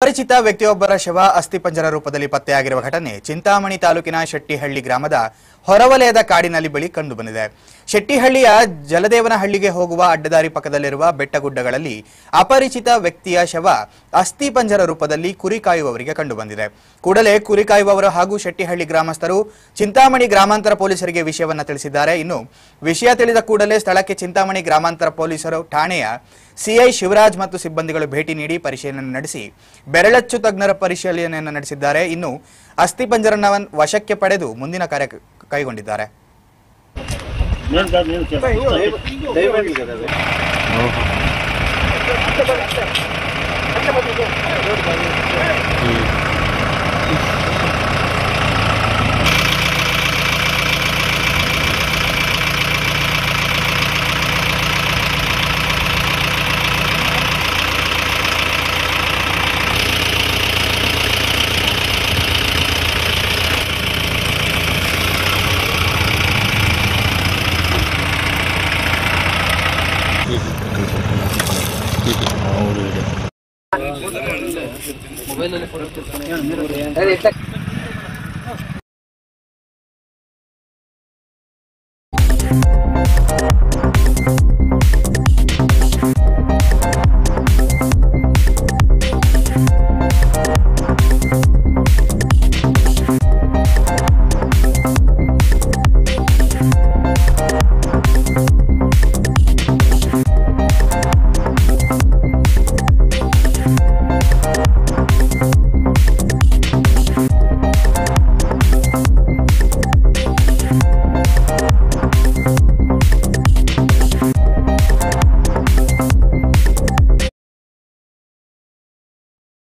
ಅಪರಿಚಿತ ವ್ಯಕ್ತಿಯೊಬ್ಬರ ಶವ ಅಸ್ಥಿಪಂಜರ ರೂಪದಲ್ಲಿ ಪತ್ತೆಯಾಗಿರುವ ಘಟನೆ ಚಿಂತಾಮಣಿ ತಾಲೂಕಿನ ಶೆಟ್ಟಿಹಳ್ಳಿ ಗ್ರಾಮದ ಹೊರವಲಯದ ಕಾಡಿನಲ್ಲಿ ಬಳಿ ಕಂಡುಬಂದಿದೆ. ಶೆಟ್ಟಿಹಳ್ಳಿಯ ಜಲದೇವನಹಳ್ಳಿಗೆ ಹೋಗುವ ಅಡ್ಡದಾರಿ ಪಕ್ಕದಲ್ಲಿರುವ ಬೆಟ್ಟಗುಡ್ಡಗಳಲ್ಲಿ ಅಪರಿಚಿತ ವ್ಯಕ್ತಿಯ ಶವ ಅಸ್ಥಿಪಂಜರ ರೂಪದಲ್ಲಿ ಕುರಿ ಕಾಯುವವರಿಗೆ ಕಂಡುಬಂದಿದೆ. ಕೂಡಲೇ ಕುರಿ ಕಾಯುವವರು ಹಾಗೂ ಶೆಟ್ಟಿಹಳ್ಳಿ ಗ್ರಾಮಸ್ಥರು ಚಿಂತಾಮಣಿ ಗ್ರಾಮಾಂತರ ಪೊಲೀಸರಿಗೆ ವಿಷಯವನ್ನು ತಿಳಿಸಿದ್ದಾರೆ. ಇನ್ನು ವಿಷಯ ತಿಳಿದ ಕೂಡಲೇ ಸ್ಥಳಕ್ಕೆ ಚಿಂತಾಮಣಿ ಗ್ರಾಮಾಂತರ ಪೊಲೀಸರು ಠಾಣೆಯ ಸಿಐ ಶಿವರಾಜ್ ಮತ್ತು ಸಿಬ್ಬಂದಿಗಳು ಭೇಟಿ ನೀಡಿ ಪರಿಶೀಲನೆ ನಡೆಸಿ ಬೆರಳಚ್ಚು ತಜ್ಞರ ಪರಿಶೀಲನೆಯನ್ನು ನಡೆಸಿದ್ದಾರೆ. ಇನ್ನು ಅಸ್ಥಿಪಂಜರವನ್ನು ವಶಕ್ಕೆ ಪಡೆದು ಮುಂದಿನ ಕಾರ್ಯ ಕೈಗೊಂಡಿದ್ದಾರೆ. ಮೊಬೈಲ್